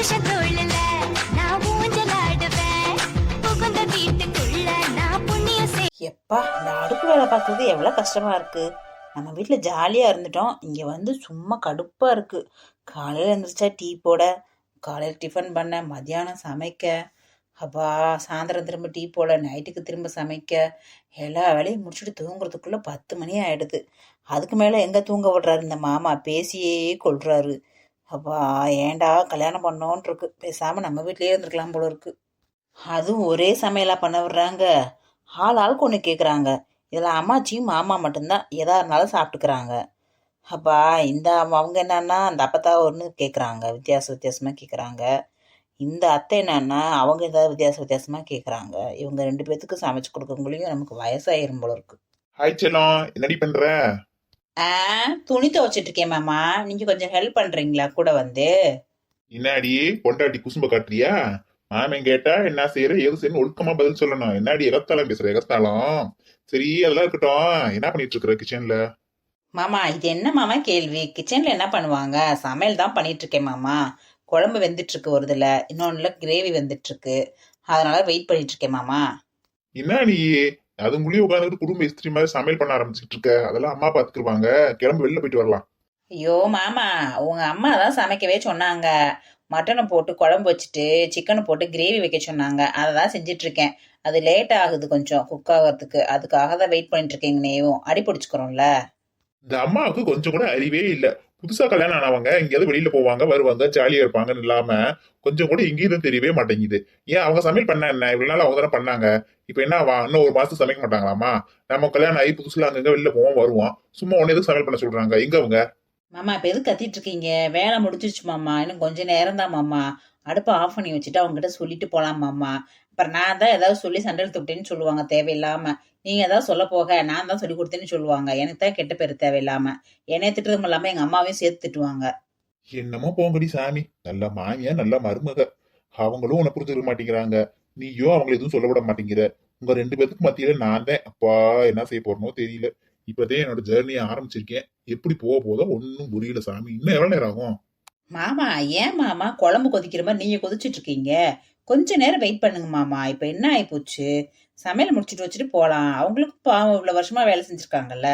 புருஷன் தோழல நான் ஊஞ்சலாடுவேன் புகுந்த வீட்டுக்குள்ள நான் புண்ணியம் எப்பா இந்த அடுப்பு வேலை பார்க்கறது எவ்வளோ கஷ்டமா இருக்கு. நம்ம வீட்டில் ஜாலியாக இருந்துட்டோம், இங்கே வந்து சும்மா கடுப்பாக இருக்கு. காலையில் எழுந்திரிச்சா டீ போட, காலையில் டிஃபன் பண்ண, மத்தியானம் சமைக்க, அப்பா சாயந்தரம் திரும்ப டீ போட, நைட்டுக்கு திரும்ப சமைக்க, எல்லா வேலையும் முடிச்சுட்டு தூங்குறதுக்குள்ளே 10 மணி ஆகிடுது. அதுக்கு மேலே எங்கே தூங்க விடுறாரு இந்த மாமா, பேசியே கொள்றாரு. அப்பா ஏண்டா கல்யாணம் பண்ணோன்னு இருக்கு. பேசாமல் நம்ம வீட்லேயே இருந்துருக்கலாம் போல இருக்கு. அதுவும் ஒரே சமையலாக பண்ண விடுறாங்க. ஆளுக்கு ஒன்று கேட்குறாங்க. இதில் அம்மாச்சியும் மாமா மட்டும்தான் எதா இருந்தாலும் சாப்பிட்டுக்கிறாங்க. அப்பா இந்த அவங்க என்னன்னா அந்த அப்பத்தா ஒன்று கேட்குறாங்க, வித்தியாசமாக கேட்குறாங்க. இந்த அத்தை என்னன்னா அவங்க ஏதாவது வித்தியாசமாக கேட்குறாங்க. இவங்க 2 பேத்துக்கு சமைச்சு கொடுக்கக்குள்ளேயும் நமக்கு வயசாயிரும் போல இருக்கு. ஹாய் செல்லம், என்னடி பண்ற? துணி துவைச்சிட்டு இருக்கேன் மாமா, நீங்கள் கொஞ்சம் ஹெல்ப் பண்ணுறீங்களா கூட வந்து? என்னாடி பொண்டாட்டி குசும்ப காட்டுறியா? மாமன் கேட்டா என்ன செய்யற ஏது செய்யணும் ஒழுக்கமா பதில் சொல்லணும். என்னாடி எகத்தாலும் பேசுற எகத்தாலும்? சரி அதெல்லாம் இருக்கட்டும், என்ன பண்ணிட்டு இருக்கிற கிச்சன்ல? மாமா இது என்ன மாமா கேள்வி? கிச்சன்ல என்ன பண்ணுவாங்க, சமையல் தான் பண்ணிட்டு இருக்கேன் மாமா. குழம்பு வெந்துட்டு இருக்கு ஒரு இதுல, இன்னொன்னுல கிரேவி வெந்துட்டு இருக்கு, அதனால வெயிட் பண்ணிட்டு இருக்கேன் மாமா. என்ன நீ அதுங்குள்ளேயே உட்காந்துட்டு குடும்ப இஸ்திரி மாதிரி சமையல் பண்ண ஆரம்பிச்சுட்டு இருக்க? அதெல்லாம் அம்மா பாத்துக்குருவாங்க, கிளம்பு வெளில போயிட்டு வரலாம். ஐயோ மாமா, உங்க அம்மா தான் சமைக்கவே சொன்னாங்க. மட்டனை போட்டு குழம்பு வச்சுட்டு சிக்கனை போட்டு கிரேவி வைக்க சொன்னாங்க, அதை தான் செஞ்சிட்டு இருக்கேன். அது லேட் ஆகுது கொஞ்சம் குக் ஆகிறதுக்கு, அதுக்காக தான் வெயிட் பண்ணிட்டு இருக்கேங்க. நேவும் அடி பிடிச்சிக்கிறோம்ல. இந்த அம்மாவுக்கு கொஞ்சம் கூட அறிவே இல்ல. புதுசா கல்யாணம் ஆனவங்க எங்கேயாவது வெளியில போவாங்க வருவாங்க ஜாலியா இருப்பாங்கன்னு இல்லாம கொஞ்சம் கூட எங்கேயும் தெரியவே மாட்டேங்குது. ஏன் அவங்க சமையல் பண்ண என்ன? இவ்வளவு நாள் அவங்க தானே பண்ணாங்க. இப்ப என்ன இன்னும் ஒரு மாசத்துக்கு சமைக்க மாட்டாங்களாமா? நம்ம கல்யாணம் ஆகி புதுசுல அங்கங்க வெளில போவோம் வருவோம், சும்மா உடனே எதுக்கு சமையல் பண்ண சொல்றாங்க? எங்க அவங்க? மாமா இப்ப எது கத்திட்டு இருக்கீங்க? வேலை முடிஞ்சிருச்சு மாமா, இன்னும் கொஞ்சம் நேரம் தான் மாமா. அடுப்பை ஆஃப் பண்ணி வச்சுட்டு அவங்ககிட்ட சொல்லிட்டு போலாம் மாமா. அப்புறம் நான் தான் ஏதாவது சொல்லி சண்டல் தொட்டேன்னு சொல்லுவாங்க தேவையில்லாம. நீங்க ஏதாவது சொல்ல போக நான் தான் சொல்லி கொடுத்தேன்னு சொல்லுவாங்க. எனக்கு தான் கெட்ட பேர் தேவையில்லாம. என்னைய திட்டுறதும் இல்லாம எங்க அம்மாவையும் சேர்த்து திட்டுவாங்க. என்னமோ போங்கடி சாமி, நல்ல மாமியா நல்ல மருமக, அவங்களும் உன்னை புரிஞ்சுக்க மாட்டேங்கிறாங்க, நீயும் அவங்களை எதுவும் சொல்ல விட மாட்டேங்கிற. உங்க 2 பேத்துக்கு மத்தியில நான் தான் அப்பா என்ன செய்ய போறனோ தெரியல. இப்பதான் என்னோட ஜேர்னியை ஆரம்பிச்சிருக்கேன், எப்படி போக போதோ ஒன்னும் புரியல சாமி. இன்னும் எவ்வளவு நேரம் ஆகும்? மாமா ஏன் மாமா குழம்பு கொதிக்கிற மாதிரி நீங்க கொதிச்சிட்டு இருக்கீங்க? கொஞ்ச நேரம் வெயிட் பண்ணுங்க மாமா. இப்ப என்ன ஆயிப்போச்சு, சமையல் முடிச்சுட்டு வச்சுட்டு போலாம். அவங்களுக்கும் பாவம் இவ்வளவு வருஷமா வேலை செஞ்சிருக்காங்கல்ல,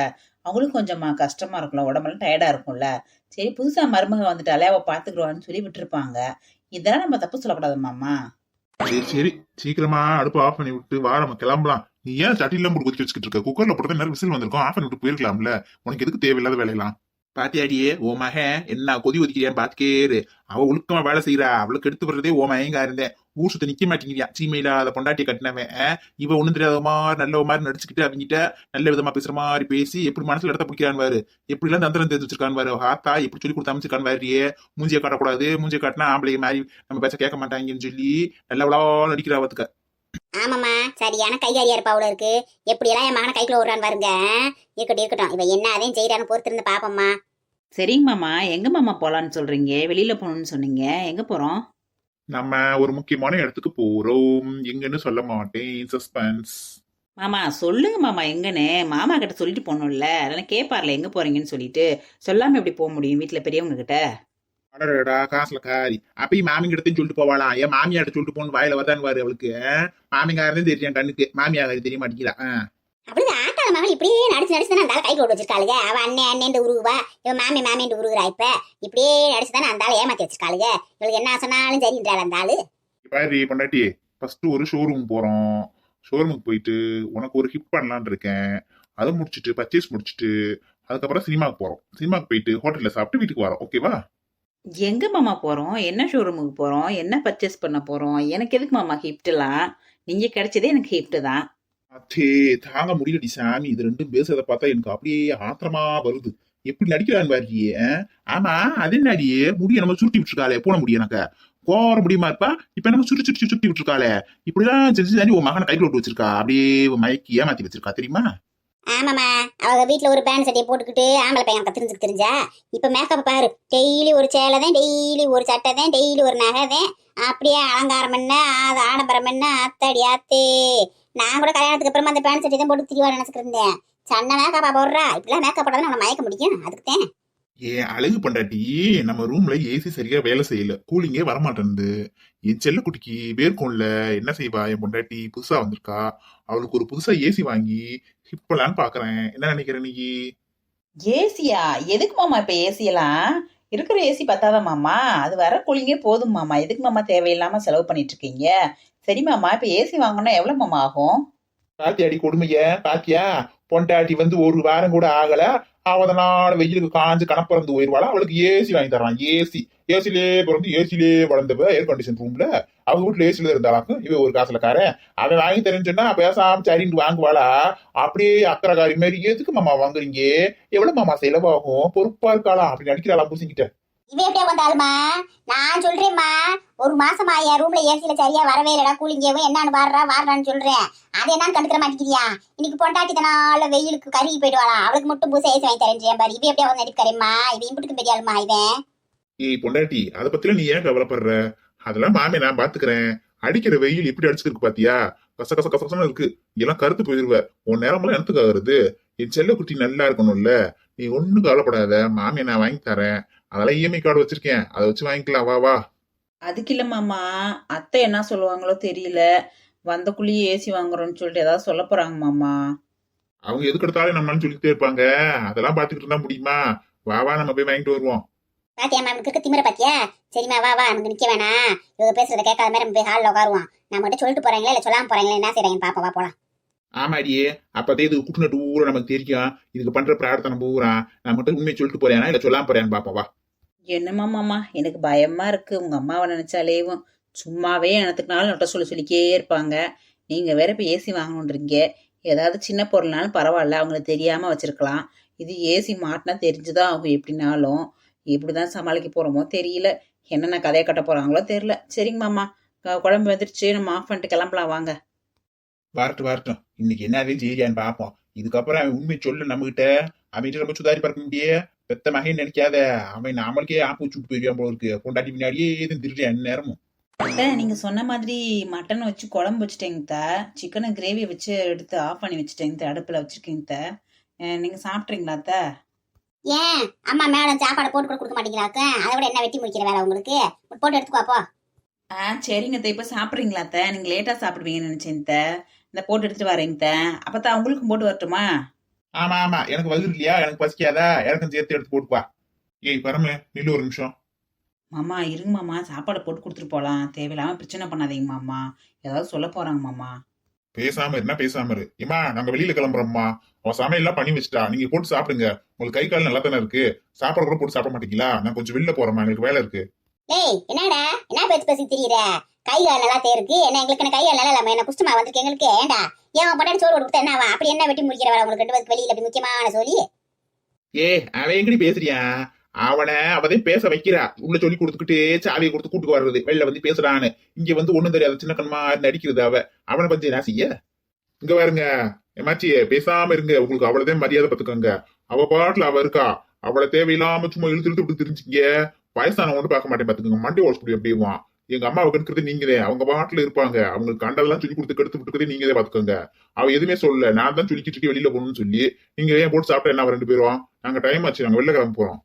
அவங்களுக்கும் கொஞ்சமா கஷ்டமா இருக்கும்ல, உடம்பெல்லாம் டயர்டா இருக்கும்ல. சரி புதுசா மருமக வந்துட்டாலே அவ பாத்துக்குருவான்னு சொல்லி விட்டுருப்பாங்க. இதெல்லாம் நம்ம தப்பு சொல்லக்கூடாது மாமா. சரி சரி, சீக்கிரமா அடுப்பு ஆஃப் பண்ணி விட்டு வா, நம்ம கிளம்பலாம். நீ ஏன் சட்டிலாம் போட்டு கொதிக்க வச்சுக்கிட்டு இருக்க? குக்கர்ல போட்டு நேரம் விசில் வந்திருக்கும், ஆஃப் பண்ணி விட்டு போயிருக்கலாம்ல. உனக்கு எதுக்கு தேவையில்லாத வேலையெல்லாம்? பாத்தியாடியே ஓ மகன் என்ன கொதி ஒதிக்கிறியான்னு பாத்துக்கேரு. அவ ஒழுக்கமா வேலை செய்யறா, அவளுக்கு எடுத்து வர்றதே ஓ மயங்கா இருந்தேன். ஊர் சுத்த நிக்க மாட்டேங்கிறியா, சீமையில அதை பொண்டாட்டியை கட்டினவன் இவ ஒண்ணு தெரியாத மாதிரி நல்ல மாதிரி நடிச்சுக்கிட்டு அவங்கிட்ட நல்ல விதமா பேசுற மாதிரி பேசி எப்படி மனசுல இடத்த பிடிக்கிறான்னு பாரு. எப்படி எல்லாம் தந்திரம் தெரிஞ்சு வச்சிருக்கான்னு பாரு. ஹாத்தா எப்படி சொல்லி கொடுத்து அமைச்சிருக்கான்னு பாரியே. மூஞ்சியை காட்டக்கூடாது, மூஞ்சியை காட்டினா ஆம்பளை மாதிரி நம்ம பேச கேட்க மாட்டாங்கன்னு சொல்லி நல்லவளா நடிக்கிறாவதுக்க. ஆமாம்மா, சரியான கைகாரியா இருப்பா அவ்வளோ இருக்கு. எப்படியெல்லாம் என் மகனை கைக்குள்ள விடுறான்னு பாருங்க. இருக்கட்டும் இருக்கட்டும், இவ என்ன அதையும் செய்யறான்னு பொறுத்திருந்து பாப்பம்மா. சரிங்க மாமா, எங்க மாமா போலான்னு சொல்றீங்க? வெளியில போகணும்னு சொன்னீங்க, எங்க போறோம்? நம்ம ஒரு முக்கியமான இடத்துக்கு போறோம், எங்கன்னு சொல்ல மாட்டேன், சஸ்பென்ஸ். மாமா சொல்லுங்க மாமா எங்கன்னு. மாமா கிட்ட சொல்லிட்டு போகணும்ல, அதனால கேட்பார்ல எங்க போறீங்கன்னு சொல்லிட்டு. சொல்லாம எப்படி போக முடியும் வீட்டுல பெரியவங்க கிட்ட? அடடா காசுல காரி அப்பயும் மாமிங்க இடத்தையும் சொல்லிட்டு போவாளாம். ஏன் மாமியாட்ட சொல்லிட்டு போன்னு வாயில வரதான் வாரு அவளுக்கு. மாமிங்காரதே தெரியும் கண்ணுக்கு, மாமியாரு தெரிய மாட்டேங்கிறா. அப்படிதான் ஆட்டாள மகள் இப்படியே நடிச்சு நடிச்சு தானே அந்த ஆள் கைக்குள்ள வச்சிருக்காளுங்க. அவ அண்ணன் அண்ணன் உருவா, இவன் மாமி மாமின்னு உருகுறா. இப்ப இப்படியே நடிச்சு தானே அந்த ஆள் ஏமாத்தி வச்சிருக்காளுங்க. இவளுக்கு என்ன சொன்னாலும் சரின்றாள் அந்த ஆளு. பாரு பொண்டாட்டி, ஃபர்ஸ்ட் ஒரு ஷோரூம் போறோம். ஷோரூமுக்கு போயிட்டு உனக்கு ஒரு ஹிப் பண்ணலான் இருக்கேன். அதை முடிச்சுட்டு பர்ச்சேஸ் முடிச்சுட்டு அதுக்கப்புறம் சினிமாக்கு போறோம். சினிமாக்கு போயிட்டு ஹோட்டல்ல சாப்பிட்டு வீட்டுக்கு வரோம். ஓகேவா? எங்க மாமா போறோம்? என்ன ஷோரூமுக்கு போறோம்? என்ன பர்ச்சேஸ் பண்ண போறோம்? எனக்கு எதுக்கு மாமா கிஃப்ட்லாம்? நீங்க கிடைச்சதே எனக்கு கிஃப்ட் தான். அதே தாங்க முடியலடி சாமி, இது ரெண்டும் பேசுறத பார்த்தா எனக்கு அப்படியே ஆத்திரமா வருது. எப்படி நடிக்கிறான்னு பாருடியே. ஆமா அது என்னடியே முடிய நம்ம சுருட்டி விட்டுருக்காளே, போன முடியும் எனக்கு கோர முடியுமா இருப்பா. இப்ப நம்ம சுருட்டி சுருட்டி சுருட்டி விட்டுருக்காளே, இப்படிலாம் செஞ்சு தாண்டி உன் மகனை கையில் விட்டு வச்சிருக்கா, அப்படியே மயக்கி ஏமாத்தி வச்சிருக்கா தெரியுமா? ஆமாம்மா, அவங்க வீட்டுல ஒரு பேண்ட் சட்டையை போட்டுக்கிட்டு ஆம்பளை பையன் தெரிஞ்சுக்கு தெரிஞ்சா. இப்ப மேக்கப் பாரு, டெய்லி ஒரு சேலை தான், டெய்லி ஒரு சட்டை தான், டெய்லி ஒரு நகை தான். அப்படியே அலங்காரம் என்ன அது ஆடம்பரம் என்ன அத்தடி ஆத்தே. நான் கூட கல்யாணத்துக்கு அப்புறமா அந்த பேண்ட் சட்டை தான் போட்டு திரிவா நினைச்சுட்டு இருந்தேன். சன்ன மேக்கப்பா போடுறா, இப்படிலாம் மேக்கப் போடாதான் நம்ம மயக்க முடியும். அதுக்குத்தான் ஏன் அழகு பண்டாட்டி, நம்ம ரூம்ல ஏசி சரியா வேலை செய்யல, கூலிங்கே வரமாட்டேன்து. என் செல்ல குட்டிக்கு வேர்க்கும்ல, என்ன செய்வா என் பொண்டாட்டி? புதுசா வந்திருக்கா, அவளுக்கு ஒரு புதுசா ஏசி வாங்கி ஃபிட் பண்ணலான்னு பாக்குறேன். என்ன நினைக்கிற நீ? ஏசியா? எதுக்கு மாமா இப்ப ஏசி எல்லாம்? இருக்கிற ஏசி பத்தாதான் மாமா, அது வர கூலிங்கே போதும் மாமா. எதுக்கு மாமா தேவையில்லாம செலவு பண்ணிட்டு இருக்கீங்க? சரி மாமா, இப்ப ஏசி வாங்கணும்னா எவ்வளவு மாமா ஆகும்? பாத்தியாடி கொடுமைய? பாத்தியா, பொண்டாட்டி வந்து ஒரு வாரம் கூட ஆகல, அவதனால வெயிலுக்கு காஞ்சு கணப்பறந்து போயிருவாளா, அவளுக்கு ஏசி வாங்கி தரான். ஏசி, ஏசிலே பிறந்து ஏசிலே வளர்ந்தவ, ஏர் கண்டிஷன் ரூம்ல அவங்க வீட்டுல ஏசில இருந்தாலாக்கும். இவ ஒரு காசுலக்காரன், அவன் வாங்கி தரேன்னு சொன்னா பேசாம சரின்னு வாங்குவாளா? அப்படியே அக்கறைக்காரி மாதிரி எதுக்கு மாமா வாங்குறீங்க? எவ்வளவு மாமா செலவாகும்? பொறுப்பா இருக்காளா? அப்படி நடிக்கிறாளா புரிஞ்சுக்கிட்ட? இவன் எப்படியா வந்தாலுமா? நான் சொல்றேம்மா, ஒரு மாசமா என் ரூம்ல ஏசியில சரியா வரவே இல்லடா, கூலிங்கேவும் என்னன்னு வாடுறான்னு சொல்றேன். அதை என்னன்னு கண்டுக்கிற மாட்டேங்கிறியா? இன்னைக்கு பொண்டாட்டி தனால வெயிலுக்கு கருகி போயிடுவாளா, அவளுக்கு மட்டும் புதுசா ஏசி வாங்கி தரேன் பாரு. இவன் எப்படியா வந்து நடிக்கிறேம்மா? இவன் இம்புட்டுக்கு பெரியாளுமா இவன். ஏய் பொண்டாட்டி, அதை பத்தில நீ ஏன் கவலைப்படுற? அதெல்லாம் மாமே நான் பாத்துக்கிறேன். அடிக்கிற வெயில் எப்படி அடிச்சுருக்கு பாத்தியா? கச கச கசகசன்னு இருக்கு. இதெல்லாம் கருத்து போயிருவ. உன் நேரமெல்லாம் எனக்கு ஆகுறது. என் செல்ல குட்டி நல்லா இருக்கணும்ல, நீ ஒண்ணும் கவலைப்படாத, மாமியை நான் வாங்கி தரேன். அதெல்லாம் இஎம்ஐ கார்டு வச்சிருக்கேன், அதை வச்சு வாங்கிக்கலாம். வா வா. அதுக்கு இல்ல மாமா, அத்தை என்ன சொல்லுவாங்களோ தெரியல, வந்தக்குள்ளேயே ஏசி வாங்குறோம்னு சொல்லிட்டு ஏதாவது சொல்ல போறாங்க மாமா. அவங்க எதுக்கு எடுத்தாலும் நம்மளான்னு சொல்லிட்டே இருப்பாங்க, அதெல்லாம் பாத்துக்கிட்டு இருந்தா முடியுமா? வா வா, நம்ம போய் வாங்கிட்டு வருவோம். பாத்தியாமா அவனுக்கு இருக்க திமிர பாத்தியா? சரிம்மா வா வா, நமக்கு நிக்க வேணாம். இவங்க பேசுறத கேட்காத மாதிரி நம்ம போய் ஹாலில் உட்காருவோம். நம்ம மட்டும் சொல்லிட்டு போறாங்களா இல்ல சொல்லாம போறாங்களா, என்ன செய்றாங்கன்னு பாப்பா. வா போலாம். ஆமாடியே, அப்பதே இது குட்டுநட்டு ஊர நமக்கு தெரியும். இதுக்கு பண்ற பிரார்த்தனை பூரா நான் மட்டும் உண்மையை சொல்லிட்டு போறேனா இல்ல சொல்லாம போறேன்னு பாப்பா. வா. என்னம்மா மாமா, எனக்கு பயமா இருக்கு உங்க அம்மாவை நினைச்சாலேவும். சும்மாவே எனத்துக்குனாலும் நொட்ட சொல்லிக்கே இருப்பாங்க. நீங்க வேற இப்ப ஏசி வாங்கணுன்றீங்க. ஏதாவது சின்ன பொருள்னாலும் பரவாயில்ல, அவங்களுக்கு தெரியாம வச்சிருக்கலாம். இது ஏசி மாட்டினா தெரிஞ்சுதான் அவங்க எப்படினாலும். எப்படிதான் சமாளிக்க போறோமோ தெரியல. என்னென்ன கதையை கட்ட போறாங்களோ தெரியல. சரிங்க மாமா, குழம்பு வந்துருச்சு, நம்ம ஆஃப் பண்ணிட்டு கிளம்பலாம் வாங்க. வரட்டும், இன்னைக்கு என்னதே செய்யான்னு பாப்போம். இதுக்கப்புறம் அவன் உண்மை சொல்லு நம்ம கிட்ட. அவன் ரொம்ப சுதாரி பார்க்க முடியே, பெத்த மகன் நினைக்காத. அவன் நாமளுக்கே ஆப்பு வச்சுட்டு போயிருவான் போல இருக்கு. பொண்டாட்டி பின்னாடியே எதுவும் திருடுறேன் நேரமும். அத்தை, நீங்க சொன்ன மாதிரி மட்டன் வச்சு குழம்பு வச்சுட்டேங்க. சிக்கனை கிரேவி வச்சு எடுத்து ஆஃப் பண்ணி வச்சுட்டேங்க, அடுப்புல வச்சிருக்கீங்க. நீங்க சாப்பிட்றீங்களா அத்தை? ஏன் அம்மா மேடம் சாப்பாடு போட்டு கூட கொடுக்க மாட்டேங்கிறாக்க? அதை விட என்ன வெட்டி முடிக்கிற வேலை உங்களுக்கு? போட்டு எடுத்துக்கோ. சரிங்க அத்தை, இப்ப சாப்பிட்றீங்களா அத்தை? நீங்க லேட்டா சாப்பிடுவீங்கன்னு நினைச்சேன் அத்தை. இந்த போட்டு எடுத்துட்டு வரேங்க அத்தை. அப்பதான் உங்களுக்கும் போட்டு வரட்டுமா? ஆமா ஆமா, எனக்கு வலு இல்லையா? எனக்கு பசிக்காதா? எனக்கும் சேர்த்து எடுத்து போட்டுப்பா. ஏய் பரமே, நில்லு ஒரு நிமிஷம். மாமா இருங்க மாமா, சாப்பாடு போட்டு கொடுத்துட்டு போலாம். தேவையில்லாம பிரச்சனை பண்ணாதீங்க மாமா, ஏதாவது சொல்ல போறாங்க மாமா. பேசாம இருந்தா பேசாம இரு. ஏமா, நாங்க வெளியில கிளம்புறோம்மா. அவன் சமையல் எல்லாம் பண்ணி வச்சுட்டா, நீங்க போட்டு சாப்பிடுங்க. உங்களுக்கு கை கால் நல்லா தானே இருக்கு. சாப்பாடு கூட போட்டு சாப்பிட மாட்டீங்களா? நான் கொஞ்சம் வெளில போறேம்மா, எங்களுக்கு வேலை இருக்கு. ஏய் என்னடா, என்ன பேசி திரியற? கை கால் நல்லா தேருக்கு என்ன? எங்களுக்கு என்ன கை கால் நல்லா இல்லாம என்ன குஷ்டமா வந்திருக்கு எங்களுக்கு? ஏண்டா ஏன் பட்டாணி சோறு கொடுத்தா என்னவா? அப்படி என்ன வெட்டி முடிக்கிற வேலை உங்களுக்கு? 2 பேருக்கு வெளியில அப்படி முக்கியமான சொல்லி. அவன் எங்கடி பேசுறியா? அவதே பேச வைக்கிறா. உள்ள சொல்லி கொடுத்துக்கிட்டு சாவியை கொடுத்து கூட்டுக்கு வர்றது, வெளில வந்து பேசுறான்னு. இங்க வந்து ஒண்ணும் தெரியாத சின்ன கண்மா நடிக்கிறது. அவனை பத்தி என்ன செய்ய? இங்க பாருங்க ஏமாச்சி, பேசாம இருங்க. உங்களுக்கு அவ்வளவுதான் மரியாதை பத்துக்கோங்க. அவ பாட்டுல அவ இருக்கா. அவளை தேவையில்லாம சும்மா இழுத்து விட்டு தெரிஞ்சுங்க. வயசான ஒன்று பார்க்க மாட்டேன் பாத்துக்கோங்க. மண்டி ஓட முடியும் அப்படியுமா? எங்க அம்மாவை கெடுக்கிறது நீங்களே. அவங்க பாட்டுல இருப்பாங்க. அவங்களுக்கு கண்டதெல்லாம் சொல்லி கொடுத்து கெடுத்து விட்டுக்கிறதே நீங்களே பாத்துக்கோங்க. அவ எதுவுமே சொல்லல, நான் தான் சொல்லிக்கிட்டு வெளியில போகணும்னு சொல்லி. நீங்க ஏன் போட்டு சாப்பிட்டா என்ன 2 பேரும்? நாங்க டைம் ஆச்சு, நாங்க வெளில கிளம்ப போறோம்.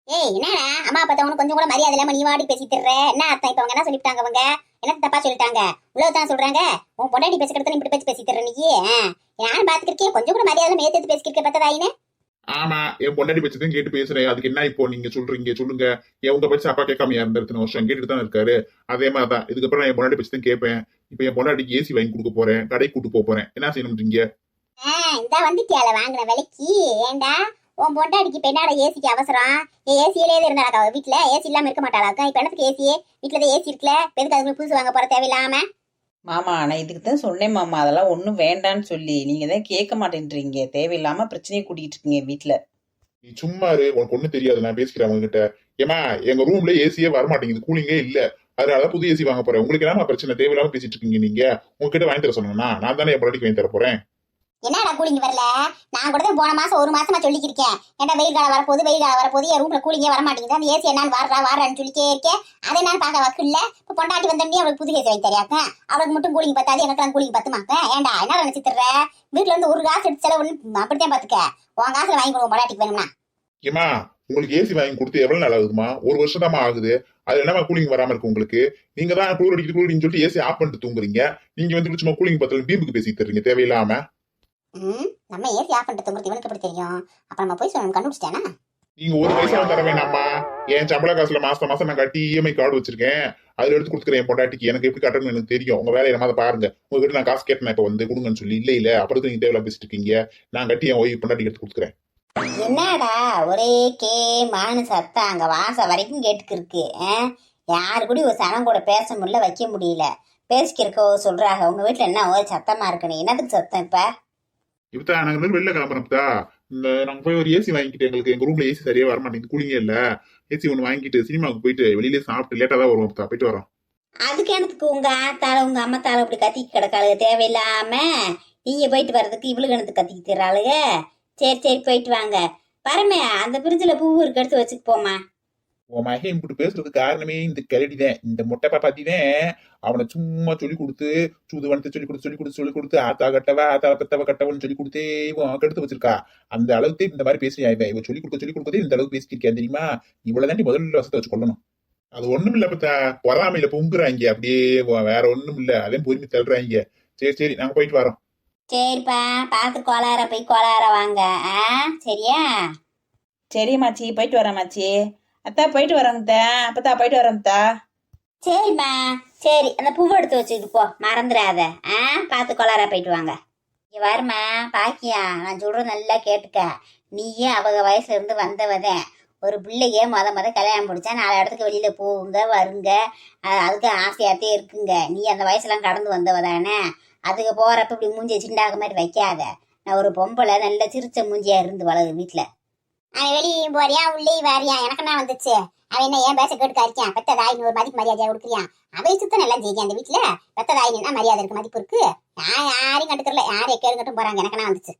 ஏய் என்னடா, அம்மா பார்த்தவனுக்கு கொஞ்சம் கூட மரியாதை இல்லாம நீ வாடி பேசி திர்ற என்ன அர்த்தம்? இப்ப அவங்க என்ன சொல்லிட்டாங்க? அவங்க என்ன தப்பா சொல்லிட்டாங்க? உள்ளதான் சொல்றாங்க. உன் பொண்டாட்டி பேசிக்கிறத இப்படி பேசி திர்ற நீ. நான் பாத்துக்கிட்டே கொஞ்சம் கூட மரியாதை மேத்து பேசிக்கிட்டு பத்ததாயினே. ஆமா, என் பொண்டாட்டி பட்சத்தையும் கேட்டு பேசுறேன். அதுக்கு என்ன இப்போ நீங்க சொல்றீங்க? சொல்லுங்க. உங்க பட்சம் அப்பா கேட்காம இருந்த இத்தனை வருஷம் கேட்டுட்டு தான் இருக்காரு. அதே மாதிரிதான் இதுக்கப்புறம் நான் என் பொண்டாட்டி பட்சத்தையும் கேட்பேன். இப்ப என் பொண்டாட்டிக்கு ஏசி வாங்கி கொடுக்க போறேன், கடை கூட்டு போறேன். என்ன செய்யணும்ன்றீங்க? இந்த வந்துட்டியால வாங்கின விலைக்கு. ஏண்டா உன் பொண்டாடிக்கு பெண்ணாட ஏசிக்கு அவசரம்? ஏசியிலே இருந்தாக்கா வீட்டுல? ஏசி இல்லாம இருக்க மாட்டாளாக்கா? இப்ப என்னத்துக்கு ஏசியே? வீட்டுலதான் ஏசி இருக்குல்ல, எதுக்கு அதுக்கு புதுசு வாங்க போற தேவையில்லாம? மாமா நான் இதுக்கு தான் சொன்னேன் மாமா, அதெல்லாம் ஒன்றும் வேண்டான்னு சொல்லி. நீங்க தான் கேட்க மாட்டேன்றீங்க. தேவையில்லாம பிரச்சனையை கூட்டிகிட்டு இருக்கீங்க வீட்டுல. நீ சும்மா இரு, உனக்கு ஒண்ணும் தெரியாது. நான் பேசிக்கிறேன் அவங்க கிட்ட. ஏமா, எங்க ரூம்ல ஏசியே வரமாட்டேங்குது, கூலிங்கே இல்ல. அதனால புது ஏசி வாங்க போறேன். உங்களுக்கு என்ன பிரச்சனை? தேவையில்லாம பேசிட்டு இருக்கீங்க நீங்க. உங்ககிட்ட வாங்கி தர சொன்னா நான் தானே என் பொண்டாட்டிக்கு வாங்கி தர போறேன். என்னடா கூலிங்க வரல? நான் கூட போன மாசம் 1 மாசமா சொல்லிக்கிருக்கேன். ஏன்டா வெயில் காலம் வரப்போகுது, என் ரூம்ல கூலிங்கே வர மாட்டேங்குது. அந்த ஏசி என்னன்னு வாடுறான்னு சொல்லிட்டே இருக்கேன். அதை என்னன்னு பார்க்க வக்கு இல்ல. இப்ப பொண்டாட்டி வந்தோடனே அவளுக்கு புது ஏசி வாங்கி தரியாக்க? அவளுக்கு மட்டும் கூலிங் பத்தாது, எனக்கெல்லாம் கூலிங் பத்துமாக்க? ஏன்டா என்ன நினைச்சு தர்ற? வீட்டுல இருந்து ஒரு காசு எடுத்து செலவு அப்படித்தான் பாத்துக்க. உன் காசுல வாங்கி கொடுவோம் பொண்டாட்டிக்கு வேணும்னா. ஏமா, உங்களுக்கு ஏசி வாங்கி கொடுத்து எவ்வளவு நாள் ஆகுதுமா? 1 வருஷம் தான் ஆகுது. அது என்னமா கூலிங் வராம இருக்கு உங்களுக்கு? நீங்க தான் குளிர் அடிக்குதுன்னு சொல்லிட்டு ஏசி ஆஃப் பண்ணிட்டு தூங்குறீங்க. நீங்க வந்து சும்மா கூலிங் பத்தல பீம்புக்கு பேசிட்டு இருக்கீங்க தேவையில்லாம. நம்ம ஏசி ஆஃப் பண்ணிட்டு தூங்குறது இவனுக்கு எப்படி தெரியும்? அப்ப நம்ம போய் சொல்லணும், கண்டுபிடிச்சிட்டானா? நீங்க 1 பைசா தர வேணாமா? என் சம்பள காசுல மாசம் மாசம் நான் கட்டி இஎம்ஐ கார்டு வச்சிருக்கேன். அதுல எடுத்து கொடுத்துக்கிறேன் என் பொண்டாட்டிக்கு. எனக்கு எப்படி கட்டணும்னு எனக்கு தெரியும். உங்க வேலையை நம்ம பாருங்க. உங்ககிட்ட நான் காசு கேட்டேன் இப்ப வந்து கொடுங்கன்னு சொல்லி. இல்ல அப்புறம் நீங்க தேவையில்ல பேசிட்டு இருக்கீங்க. நான் கட்டி என் ஒய்ஃப் பொண்டாட்டிக்கு எடுத்து கொடுத்துக்கிறேன். என்னடா ஒரே மான சத்தம் அங்க வாசம் வரைக்கும் கேட்டுக்கு இருக்கு. யாரு கூட ஒரு சனம் கூட பேச முடியல, வைக்க முடியல. பேசிக்கிறக்க சொல்றாங்க. உங்க வீட்டுல என்ன ஒரே சத்தமா இருக்குன்னு? என்னதுக்கு சத்தம் இப்ப? இப்ப நாங்க வெளில கிளம்புறப்பா நாங்க போய் ஒரு ஏசி வாங்கிட்டு, எங்களுக்கு எங்க ரூம்ல ஏசி சரியா வர மாட்டேங்குது, கூலிங்கே இல்ல. ஏசி ஒண்ணு வாங்கிட்டு சினிமாவுக்கு போயிட்டு வெளியில சாப்பிட்டு லேட்டா தான் வருவோம். போயிட்டு வரோம். அதுக்கு எனக்கு உங்க ஆத்தால உங்க அம்மத்தால இப்படி கத்திக்கு கிடக்காளுங்க தேவையில்லாம. நீங்க போயிட்டு வர்றதுக்கு இவ்வளவு கணத்து கத்திக்கு தர்றாளுங்க. சரி போயிட்டு வாங்க. பரமே அந்த பிரிட்ஜில் பூ இருக்கு, எடுத்து வச்சுட்டு போமா. உன் மகன் இப்படி பேசுறதுக்கு காரணமே இந்த கிளடிதான், இந்த மொட்டை பாப்பாத்திதான். அவனை சும்மா சொல்லி கொடுத்து சூதுவனத்தை சொல்லி கொடுத்து ஆத்தா கட்டவா ஆத்தா பெத்தவ கட்டவன்னு சொல்லி கொடுத்தே இவன் கெடுத்து வச்சிருக்கா. அந்த அளவுக்கு இந்த மாதிரி பேசுறியா? இவன் சொல்லி கொடுத்ததே இந்த அளவுக்கு பேசிக்கிறியா தெரியுமா? இவ்வளவுதாண்டி முதல்ல வசத்தை வச்சு கொள்ளணும். அது ஒண்ணும் இல்ல பத்தா, பொறாமையில பொங்குறாங்க அப்படியே, வேற ஒண்ணும் இல்ல. அதே பொறுமை தள்ளுறாங்க. சரி நாங்க போயிட்டு வரோம். சரிப்பா, பார்த்து கோளார போய் கோளார வாங்க. சரியா? சரி மாச்சி, போயிட்டு வரேன் மாச்சி. அத்தா போயிட்டு வரேங்க. அப்பத்தா போயிட்டு வரேன்த்தா. சரிம்மா சரி, அந்த பூவை எடுத்து வச்சுட்டு போ, மறந்துடாத. பார்த்து கோளார போயிட்டு வாங்க. இங்க வருமா பாக்கியா, நான் சொல்றது நல்லா கேட்டுக்க. நீயே அவங்க வயசுல இருந்து வந்தவதேன். ஒரு பிள்ளையே மொத கல்யாணம் முடிச்சா 4 இடத்துக்கு வெளியில போகுங்க வருங்க, அதுக்கு ஆசையாத்தே இருக்குங்க. நீ அந்த வயசுலாம் கடந்து வந்தவதானே. அதுக்கு போறப்ப இப்படி மூஞ்சிய சிண்டாக மாதிரி வைக்காத. நான் ஒரு பொம்பளை நல்ல சிரிச்ச மூஞ்சியா இருந்து வளரு வீட்டுல. அவன் வெளியே போறியா உள்ளே வாரியா எனக்கு நான் வந்துச்சு. அவன் என்ன ஏன் பேச கேட்டு இருக்கான்? பெத்த தாய் ஒரு மதிப்பு மரியாதையா கொடுக்குறியான். அவை சுத்தம் நல்லா ஜெயிக்க அந்த வீட்டுல. பெத்த தாயினா மரியாதை இருக்கு, மதிப்பு இருக்கு. நான் யாரையும் கண்டுக்கல, யாரையும் கேட்டுக்கிட்டும் போறாங்க. எனக்கு நான் வந்துச்சு.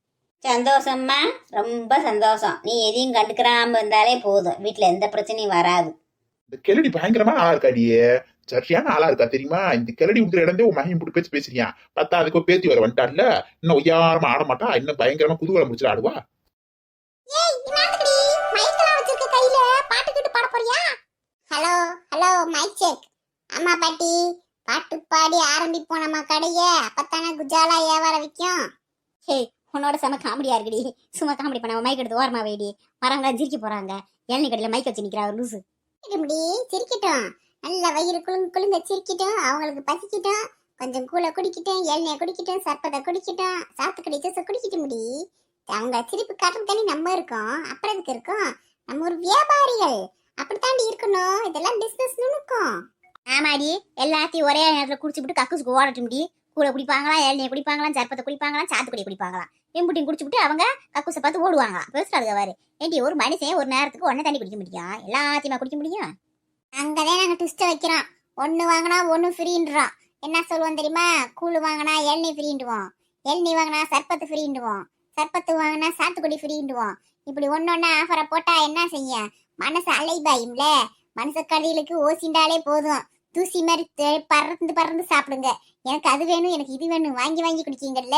சந்தோஷம்மா, ரொம்ப சந்தோஷம். நீ எதையும் கண்டுக்கிறாம இருந்தாலே போதும், வீட்டுல எந்த பிரச்சனையும் வராது. இந்த கிளடி பயங்கரமா ஆளா இருக்காடியே, சரியான ஆளா இருக்கா தெரியுமா? இந்த கிளடி இருக்கிற இடந்தே உன் மகன் இப்படி பேச்சு பேசுறியான். பார்த்தா அதுக்கு பேத்தி வர வந்துட்டான்ல, இன்னும் ஒய்யாரமா ஆட மாட்டா, இன்னும் பயங்கரமா குதூகலை முடிச்சுட்டு ஆடுவா. Hello hello mic check. அம்மா பாட்டி பாட்டு பாடி ஆரம்பிப்போம் நம்ம கடைய. அப்பத்தானே குஜாலா வியாபாரம் விற்கும். சரி, உன்னோட செம காமெடியா இருக்குடி. சும்மா காமெடி பண்ண மைக் எடுத்து ஓரமா வைடி. வரவங்க சிரிக்க போறாங்க. இளநீ கடையில மைக் வச்சு நிக்கிறா லூசு. சிரிக்கட்டும், நல்ல வயிறு குழுங்க சிரிக்கட்டும். அவங்களுக்கு பசிக்கட்டும், கொஞ்சம் கூழ குடிக்கட்டும், இளநிய குடிக்கட்டும், சர்பத்தை குடிக்கட்டும், சாத்துக்குடி ஜூஸை குடிக்கட்டும். முடி அவங்க சிரிப்பு காட்டும் தானே நம்ம இருக்கோம். அப்புறம் எதுக்கு இருக்கோம்? நம்ம ஒரு வியாபாரிகள், அப்படித்தாண்டி இருக்கணும். இதெல்லாம் பிசினஸ் நுணுக்கம். ஆமாடி, எல்லாத்தையும் ஒரே நேரத்தில் குடிச்சுட்டு கக்குசுக்கு ஓடட்டும். முடி கூட குடிப்பாங்களா, இளநிய குடிப்பாங்களாம், சர்பத்தை குடிப்பாங்களாம், சாத்துக்குடி குடிப்பாங்களாம். எம்புட்டியும் குடிச்சுட்டு அவங்க கக்குசை பார்த்து ஓடுவாங்க. பேசுறாங்க வாரு. ஏண்டி ஒரு மனுஷன் ஒரு நேரத்துக்கு ஒன்ன தண்ணி குடிக்க முடியும்? எல்லாத்தையுமா குடிக்க முடியும்? அங்கதான் நாங்க ட்விஸ்ட வைக்கிறோம். ஒன்னு வாங்கினா ஒன்னு ஃப்ரீன்றோம். என்ன சொல்லுவோம் தெரியுமா? கூழ் வாங்கினா இளநீ ஃப்ரீண்டுவோம், இளநீ வாங்கினா சர்பத்து ஃப்ரீண்டுவோம், சர்பத்து வாங்கினா சாத்துக்குடி ஃப்ரீண்டுவோம். இப்படி ஒன்னொன்னா ஆஃபரை போட்டா என்ன செய்ய? மனசு அலைபாயும்ல. மனசு கடையிலுக்கு ஓசிண்டாலே போதும், தூசி மாதிரி பறந்து சாப்பிடுங்க. எனக்கு அது வேணும், எனக்கு இது வேணும், வாங்கி வாங்கி குடிக்கீங்கல்ல.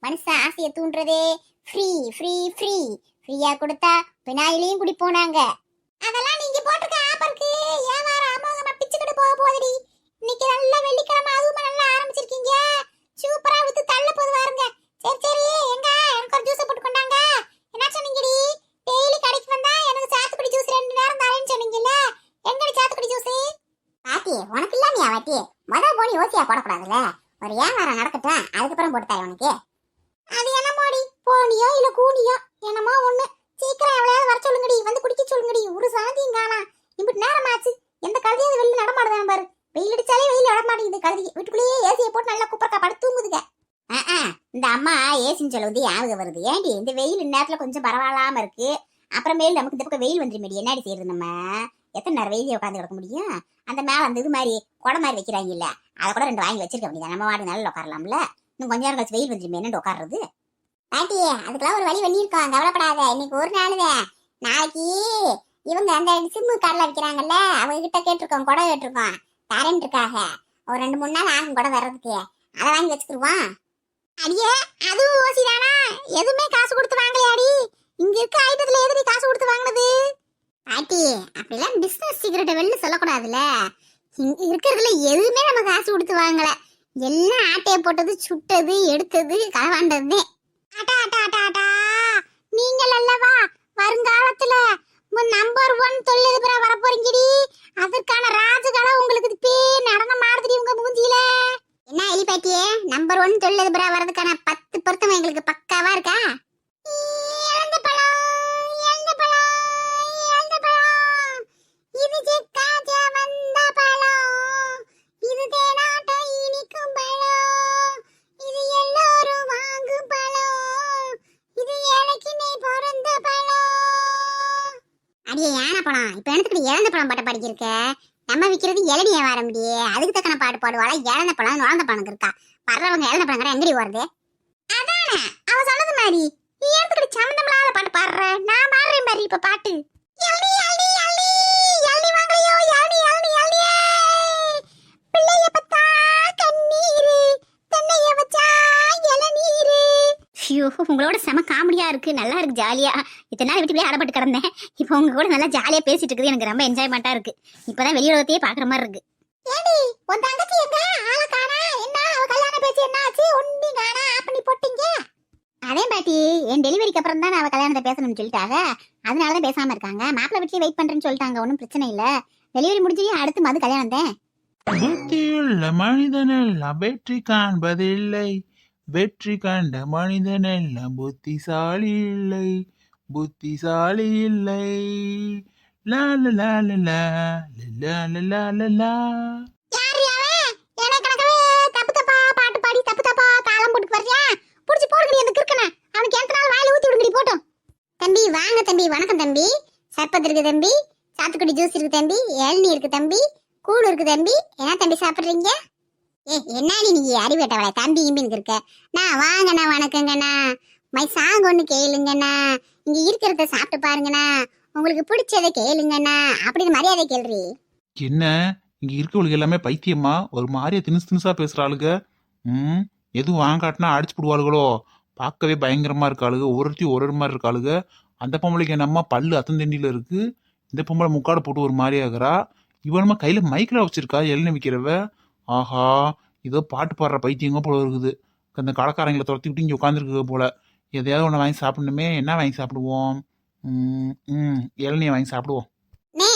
மனுஷன் ஆசையை தூண்டுறதே ஃப்ரீ ஃப்ரீ ஃப்ரீ. ஃப்ரீயா கொடுத்தா பினாயிலையும் குடிப்போம் நாங்க. அதெல்லாம் நீங்க போட்டிருக்க ஆப்பருக்கு வியாபாரம் அமோகமா பிச்சுக்கிட்டு போக போகுதுடி. இன்னைக்கு நல்லா வெள்ளிக்கிழமை, அதுவும் நல்லா ஆரம்பிச்சிருக்கீங்க. சூப்பரா வித்து தள்ள போது வாருங்க. சரி எங்க எனக்கு ஒரு ஜூஸ் போட்டு கொண்டாங்க. என்ன சொன்னீங்கடி? டெய்லி கடைக்கு வந்தா எனக்கு சாத்துக்குடி ஜூஸ் 2 நேரம் தரேன்னு சொன்னீங்கல்ல. எங்கடி சாத்துக்குடி ஜூஸ்? பாட்டி உனக்கு இல்ல, நீ வாட்டி போனி ஓசியா போடக்கூடாதுல்ல. ஒரு வியாபாரம் நடக்கட்டும், அதுக்கப்புறம் போட்டுத்தாய் உனக்கு. அது என்ன மோடி, போனியோ இல்ல கூனியோ என்னமோ ஒண்ணு. சீக்கிரம் எவ்வளவு வர சொல்லுங்கடி, வந்து குடிக்க சொல்லுங்கடி. ஒரு சாந்தியும் காணா. இப்படி நேரம் ஆச்சு. எந்த கழுதையும் வெளியில நடமாடுதான் பாரு. வெயில் அடிச்சாலே வெயில் நடமாட்டேங்குது கழுதி. வீட்டுக்குள்ளேயே ஏசியை போட்டு நல்லா குப்பரக்கா படுத்து தூங்குதுங்க. இந்த அம்மா ஏசின்னு சொல்ல வந்து ஞாபகம் வருது. ஏண்டி இந்த வெயில் நேரத்துல கொஞ்சம் பரவாயில்லாம இருக்கு, அப்புறமேல் நமக்கு இந்த பக்கம் வெயில் வந்துருமேடி. என்னடி செய்யறது? நம்ம எத்தனை நேரம் வெயிலே உட்காந்து கிடக்க முடியும்? அந்த மேல அந்த இது மாதிரி கொடை மாதிரி வைக்கிறாங்க இல்ல, அதை கூட 2 வாங்கி வச்சிருக்க முடியாது. நம்ம வாடி நல்லா உட்காரலாம்ல. இன்னும் கொஞ்ச நேரம் கழிச்சு வெயில் வந்துருமே, என்னண்டு உட்காடுறது? பாட்டி அதுக்கெல்லாம் ஒரு வழி பண்ணியிருக்கோம், கவலைப்படாத. இன்னைக்கு ஒரு நாள் தான். நாளைக்கு இவங்க அந்த சிம்மு கடலை வைக்கிறாங்கல்ல, அவங்க கிட்ட கேட்டிருக்கோம், கொடை கேட்டிருக்கோம், தரேன் இருக்காக. ஒரு 2-3 நாள் ஆகும் கொடை வர்றதுக்கு. அதை வாங்கி வச்சுக்கிடுவான். அடியே அதுவும் ஓசிதானா? எதுவுமே காசு கொடுத்து வாங்கலையாடி? இங்க இருக்க ஐட்டத்துல எதுடி காசு கொடுத்து வாங்கினது? பாட்டி அப்படிலாம் பிசினஸ் சீக்கிரட்டை வெளில சொல்லக்கூடாதுல்ல. இங்க இருக்கிறதுல எதுவுமே நம்ம காசு கொடுத்து வாங்கல. எல்லாம் ஆட்டைய போட்டது, சுட்டது, எடுத்தது, களவாண்டது. ஆட்டா ஆட்டா ஆட்டா ஆட்டா, நீங்கள் அல்லவா வருங்காலத்துல நம்பர் 1 தொழிலதிபரா வரப்போறீங்கடி. அதற்கான ராஜகலை உங்களுக்கு பே நடனம் ஆடுதுடி உங்க மூஞ்சியில. என்ன எலி பாட்டியே, நம்பர் 1 தொழிலதிபரா வரதுக்கான 10 பொருத்தம் எங்களுக்கு பக்காவா இருக்கா? இழந்த பழம், இழந்த பழம், இழந்த பழம். இது செக்காச்ச வந்த பழம், இது தேனாட்ட இனிக்கும் பழம், இது எல்லாரும் வாங்கும் பழம், இது எனக்குன்னே பிறந்த பழம். அடியே யானை பழம், இப்ப எனக்கு இழந்த பழம் பாட்டை படிக்கிருக்க. நம்ம விக்கிறது இளநிய வர முடியே, அதுக்கு தக்கன பாட்டு பாடுவாளா? இழந்த பழம் நுழந்த பழம் இருக்கா? பரவங்க இழந்த பழம் கடை எங்கடி வருது? அதானே அவ சொன்னது மாதிரி நீ எடுத்துக்கிட்டு சம்மந்தமில்லாத பாட்டு பாடுற. நான் பாடுறேன் மாதிரி இப்ப பாட்டு. இளநீ, இளநீ, இளநீ, இளநீ வாங்கலையோ, இளநீ, இளநீ, இளநியே. பிள்ளைய பத்தா கண்ணீரு, தென்னைய வச்சா இளநீரு. ஐயோ, உங்களோட செம காமெடியா இருக்கு, நல்லா இருக்கு, ஜாலியா. இத்தனை நாள் வீட்டுக்குள்ளே அடப்பட்டு கிடந்தேன். இப்போ உங்க கூட நல்லா ஜாலியா பேசிட்டு இருக்குது, எனக்கு ரொம்ப என்ஜாய்மெண்டா இருக்கு. இப்பதான் வெளியுலகத்தையே பாக்குற மாதிரி இருக்கு. ஏடி உன் தங்கச்சி எங்க? ஆளை காணா. என்ன அவ கல்யாண பேச்சு என்ன ஆச்சு? ஒண்ணு காணா, ஆப் பண்ணி போட்டீங்க. அதே பாட்டி, என் டெலிவரிக்கு அப்புறம் தான் அவ கல்யாணத்தை பேசணும்னு சொல்லிட்டாங்க. அதனாலதான் பேசாம இருக்காங்க. மாப்பிள்ளை வீட்லயே வெயிட் பண்றேன்னு சொல்லிட்டாங்க. ஒன்னும் பிரச்சனை இல்ல. டெலிவரி முடிஞ்சு அடுத்து மது கல்யாணத்தை. புத்தியுள்ள மனிதனெல்லாம் வெற்றி காண்பதில்லை, வெற்றி கண்ட மனிதனெல்லாம் புத்திசாலி இல்லை, புத்திசாலி இல்லை. லா லா லா லா லா, லா லா லா லா லா. யாரு அவன்? எனக்கு கணக்கவே தப்பு தப்பா பாட்டு பாடி தப்பு தப்பா தாளம் போட்டு வர்றியா? புடிச்சு போடுங்கடி அந்த கிறுக்கனை. அவனுக்கு எந்த நாள் வாயில ஊத்தி விடுங்கடி போட்டும். தம்பி வாங்க தம்பி. வணக்கம் தம்பி. சர்பத் இருக்கு தம்பி, சாத்துக்குடி ஜூஸ் இருக்கு தம்பி, இளநீ இருக்கு தம்பி, கூழ் இருக்கு தம்பி. என்ன தம்பி சாப்பிடுறீங்க? என்னடி நீ அறிவேட்டவளை தம்பி இம்பின்னு இருக்க? நான் வாங்கண்ணா, வணக்கங்கண்ணா. மை சாங் ஒண்ணு கேளுங்கண்ணா, இங்க இருக்கிறத சாப்பிட்டு பாருங்கண்ணா, உங்களுக்கு பிடிச்சதை கேளுங்கண்ணா அப்படின்னு மரியாதை கேள்றி. என்ன இங்க இருக்கவளுக்கு எல்லாமே பைத்தியமா? ஒரு மாதிரியா தினுசு தினுசா பேசுறாளுக. எதுவும் வாங்காட்டினா அடிச்சு போடுவாளுகளோ? பார்க்கவே பயங்கரமா இருக்காளுக. ஒருத்தி ஒரு மாதிரி இருக்காளுக. அந்த பொம்பளைக்கு என்னம்மா பல்லு அத்தந்தண்டியில இருக்கு, இந்த பொம்பளை முக்காடு போட்டு ஒரு மாதிரி ஆகுறா. இவனமா கையில மைக்கில் வச்சிருக்கா எள்ளு விற்கிறவ. ஆஹா, ஏதோ பாட்டு பாடுற பைத்தியங்க போல இருக்குது. அந்த கடைக்காரங்களை துரத்தி விட்டு இங்கே உட்காந்துருக்கு போல. எதையாவது ஒன்று வாங்கி சாப்பிடணுமே. என்ன வாங்கி சாப்பிடுவோம்? இளநியை வாங்கி சாப்பிடுவோம்.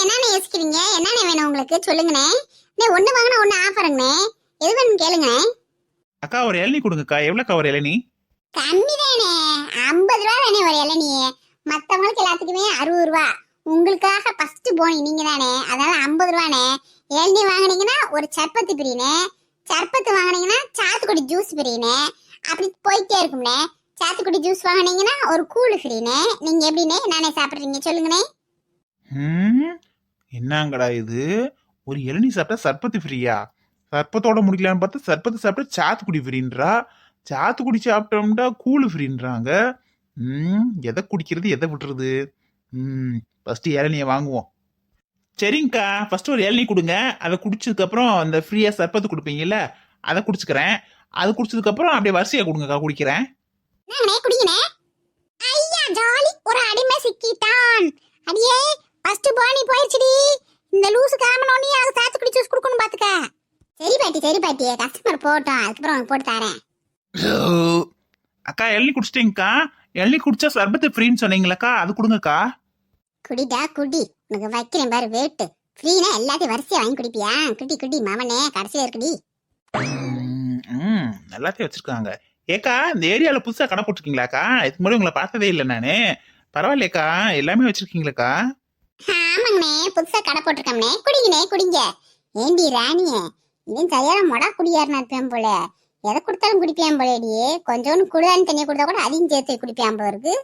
என்னன்னு யோசிக்கிறீங்க? என்னென்ன வேணும் உங்களுக்கு சொல்லுங்கண்ணே. ஒண்ணு வாங்கினா ஒண்ணு ஆஃபருங்கண்ணே. எது வேணும் கேளுங்க. அக்கா ஒரு இளநீ கொடுங்கக்கா. எவ்வளோக்கா ஒரு இளநீ? கம்மி தானே, 50 ரூபா தானே ஒரு இளநீ. மற்றவங்களுக்கு எல்லாத்துக்குமே 60 ரூபா. உங்களுக்காக ஃபர்ஸ்ட் போனி நீங்க தானே, அதனால 50 ரூபானே. இளநீ வாங்கினீங்கன்னா ஒரு சர்பத்து பிரினே, சர்பத்து வாங்கினீங்கன்னா சாத்துக்குடி ஜூஸ் பிரினே, அப்படி போயிட்டே இருக்கும்னே. சாத்துக்குடி ஜூஸ் வாங்கினீங்கன்னா ஒரு கூழ் ஃப்ரீனே. நீங்க எப்படினே நானே சாப்பிடுறீங்க சொல்லுங்கண்ணே. என்னங்கடா இது? ஒரு இளநீ சாப்பிட்டா சர்பத்து ஃப்ரீயா? சர்பத்தோட முடிக்கலான்னு பார்த்தா சர்பத்து சாப்பிட்டா சாத்துக்குடி ஃப்ரீன்றா, சாத்துக்குடி சாப்பிட்டோம்னா கூழ் ஃப்ரீன்றாங்க. எதை குடிக்கிறது எதை விட்டுறது? ஃபர்ஸ்ட் இளநியை வாங்குவோம். சரிங்கக்கா, ஃபர்ஸ்ட் ஒரு இளநீ கொடுங்க. அதை குடிச்சதுக்கு அப்புறம் அந்த ஃப்ரீயா சர்பத்து கொடுப்பீங்கல்ல, அதை குடிச்சுக்கிறேன். அது குடிச்சதுக்கு அப்புறம் அப்படியே வரிசையா கொடுங்கக்கா, குடிக்கிறேன். குடிங்கண்ணே. ஐயா ஜாலி, ஒரு அடிமை சிக்கிட்டான். அடியே ஃபர்ஸ்ட் போனி போயிடுச்சுடி. இந்த லூசு காமனோனி அது சாத்துக்குடி ஜூஸ் குடுக்கணும் பாத்துக்க. சரி பாட்டி, சரி பாட்டி, கஸ்டமர் போட்டோம், அதுக்கப்புறம் உனக்கு போட்டு தரேன். அக்கா இளநீ குடிச்சிட்டேங்கக்கா. இளநீ குடிச்சா சர்பத்து ஃப்ரீன்னு சொன்னீங்களாக்கா, அது கொடுங்கக்கா. குடிடா குடி, உனக்கு வைக்கிறேன் பாரு வேட்டு. ஃப்ரீனா எல்லாத்தையும் வரிசையா வாங்கி குடிப்பியா? குடி குடி மாமனே, கடைசியில இருக்குடி. எல்லாத்தையும் வச்சிருக்காங்க. ஏக்கா இந்த ஏரியாவில் புதுசாக கடை போட்டிருக்கீங்களாக்கா? இதுக்கு முன்னாடி உங்களை பார்த்ததே இல்லை நானு. பரவாயில்லையக்கா, எல்லாமே வச்சிருக்கீங்களாக்கா? ஆமாங்கண்ணே, புதுசா கடை போட்டிருக்கோம்னே. குடிங்கண்ணே குடிங்க. ஏண்டி ராணியே, இவன் சரியான மொடா குடியாருன்னு இருப்பேன் போல. எதை கொடுத்தாலும் குடிப்பியான் போலடியே. கொஞ்சோன்னு குடுதான்னு தண்ணியை கொடுத்தா கூட அதையும் சேர்த்து குடிப்பியான் போல இருக்கு.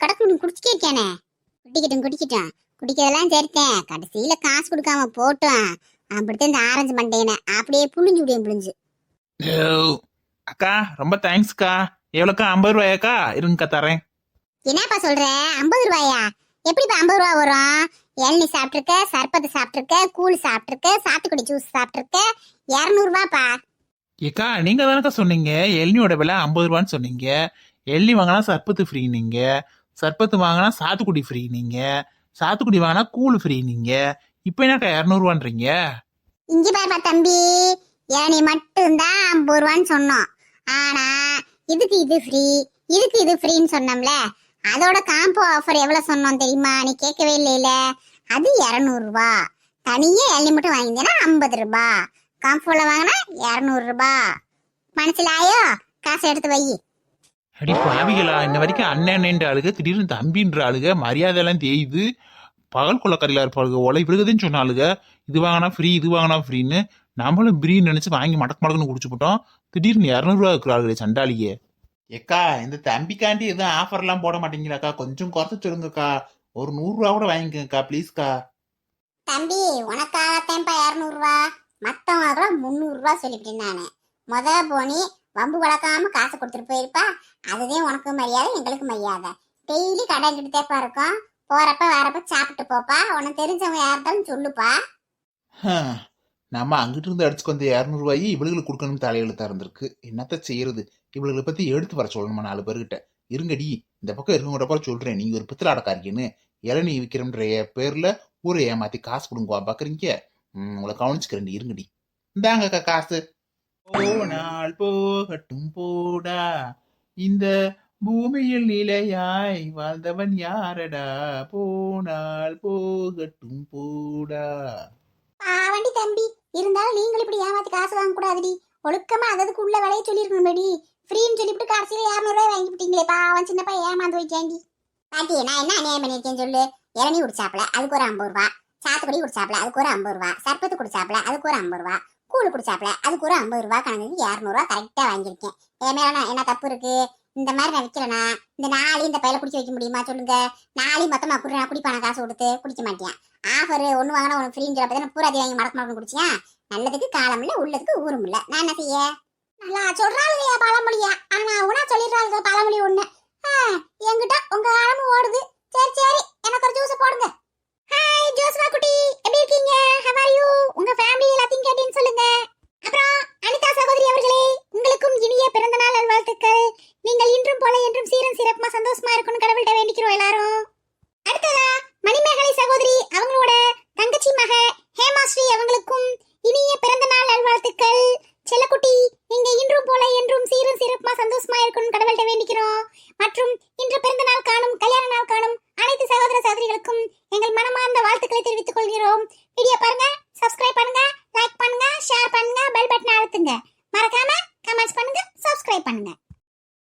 கடக்கு குடிச்சுக்கே இருக்கானே. குடிக்கட்டும், குடிக்கிறதெல்லாம் சேர்த்தேன். கடைசியில காசு கொடுக்காம போட்டோம். அப்படித்தான் இந்த ஆரஞ்சு மண்டையனை அப்படியே புளிஞ்சு விடியும் புளிஞ்சு. அக்கா ரொம்ப தேங்க்ஸ்க்கா. எவ்வளோக்கா? 50 ரூபாயாக்கா? இருங்கக்கா தரேன். என்னப்பா சொல்ற? 50 ரூபாயா? எப்படிப்பா 50 ரூபா வரும்? இளநீ சாப்பிட்டுருக்க, சர்பத்து சாப்பிட்டுருக்க, கூழ் சாப்பிட்டுருக்க, சாத்துக்குடி ஜூஸ் சாப்பிட்டுருக்க, 200 ரூபாப்பா. ஏக்கா நீங்க தானக்கா சொன்னீங்க இளநியோட விலை 50 ரூபான்னு சொன்னீங்க. இளநீ வாங்கினா சர்பத்து ஃப்ரீ நீங்க, சர்பத்து வாங்கினா சாத்துக்குடி ஃப்ரீ நீங்க. சாத்துக்குடி வாங்கினா கூழ் ஃப்ரீ நீங்க. இப்ப என்னக்கா 200ரூவான்றீங்க? இங்க பாருப்பா தம்பி, இளநீ மட்டும்தான் 50 ரூபான்னு சொன்னோம். ஆனா இதுக்கு இது ஃப்ரீ, இதுக்கு இது ஃப்ரீன்னு சொன்னோம்ல. அதோட காம்போ ஆஃபர் எவ்வளவு சொன்னோம் தெரியுமா? நீ கேட்கவே இல்லையில. அது 200 ரூபா. தனியே இளநீ மட்டும் வாங்கினா 50 ரூபாய். காம்போல வாங்கினா 200 ரூபாய். மனசிலாயோ? காசை எடுத்து வை. அடி பாவிகளா, இன்ன வரைக்கும் அண்ணன்ற ஆளுக திடீர்னு தம்பின்ற ஆளுக மரியாதை எல்லாம் தேயுது. பகல் கொள்ளக்கரையில இருப்பாளுக, ஒலை விழுகுதுன்னு சொன்ன ஆளுக இது வாங்கினா ஃப்ரீ இது வாங்கினா ஃப்ரீன்னு. நம்மளும் பிரின்னு நினைச்சு வாங்கி மடக்குன்னு குடிச்சு போட்டோம். திடீர்னு 200 இருக்கிறாளுகளே சண்டாளியே. ஏக்கா, இந்த தம்பிக்காண்டி எதுவும் ஆஃபர் எல்லாம் போட மாட்டீங்களாக்கா? கொஞ்சம் குறைச்சு சொல்லுங்கக்கா. ஒரு 100 ரூபா கூட வாங்கிக்கோங்கக்கா ப்ளீஸ்க்கா. தம்பி உனக்காகத்தேன்ப்பா 200 ரூபா. மத்தவங்க 300 ரூபா சொல்லிவிட்டேன் நானு. போனி வம்பு வளர்க்காம காசு கொடுத்துட்டு போயிருப்பா. அதுதான் உனக்கு மரியாதை, எங்களுக்கு மரியாதை. டெய்லி கடை கிட்டேப்பா இருக்கோம். போறப்ப வரப்ப சாப்பிட்டு போப்பா. உனக்கு தெரிஞ்சவங்க யார்தாலும் சொல்லுப்பா. நம்ம அங்கிட்டு இருந்து அடிச்சுக்கு வந்த 200 ரூபாய் இவளுகளுக்கு கொடுக்கணும் தலையெழுத்தா இருந்திருக்கு. என்னத்த செய்யறது? இவளுகளை பத்தி எடுத்து வர சொல்லணுமா 4 பேர்கிட்ட? இருங்கடி, இந்த பக்கம் இருக்கவங்க சொல்றேன், நீங்க ஒரு பித்தளை அடக்காருக்கீன்னு இளநீ விற்கிறன்ற பேர்ல ஊரை ஏமாத்தி காசு கொடுங்க பாக்குறீங்க. உங்களை கவனிச்சுக்கிறேன், இருங்கடி. இந்தாங்கக்கா காசு. போனால் போகட்டும் போடா, இந்த பூமியில் நிலையாய் வாழ்ந்தவன் யாரடா, போனால் போகட்டும் போடா. பாவண்டி தம்பி, இருந்தாலும் நீங்களும் இப்படி ஏமாத்தி காசு வாங்க கூடாதுடி. ஒழுக்கமா அதுக்கு உள்ள விலையை சொல்லிருக்கணும்படி. ஃப்ரீன்னு சொல்லிவிட்டு கடைசியில 200 ரூபாய் வாங்கி விட்டீங்களே. பாவன் சின்னப்பா ஏமாந்து போயிட்டேன்டி. பாட்டி, நான் என்ன அநியாயம் பண்ணிருக்கேன்னு சொல்லு. இளநீ குடிச்சாப்ல அதுக்கு ஒரு 50 ரூபா. சாத்துக்குடி குடிச்சாப்ல அதுக்கு ஒரு 50 ரூபா. சர்பத்து குடிச்சாப்ல அதுக்கு ஒரு 50 ரூபா. கூழ் குடிச்சாப்ல அதுக்கு ஒரு 50 ரூபா. கணக்கு 200 ரூபா கரெக்டா வாங்கியிருக்கேன். என் மேல என்ன தப்பு இருக்கு? இந்த மாதிரி நான் விற்கலனா இந்த நாளையும் இந்த பையில குடிச்சு வைக்க முடியுமா சொல்லுங்க? நாளையும் மொத்தமா நான் குடிப்பான காசு கொடுத்து குடிக்க மாட்டேன். ஆஃபர் ஒண்ணு வாங்கினா ஒன்று ஃப்ரீன்னு சொல்லப்பதான் பூராதி வாங்கி மடக்கு குடிச்சியா? நல்லதுக்கு காலம் இல்ல, உள்ளதுக்கு ஊரும் இல்ல. நான் என்ன செய்ய? நல்லா சொல்றாளுங்க பழமொழியா. ஆனா உனா சொல்லிடுறாளுங்க பழமொழி ஒண்ணு. என்கிட்ட உங்க காலமும் ஓடுது. சரி சரி,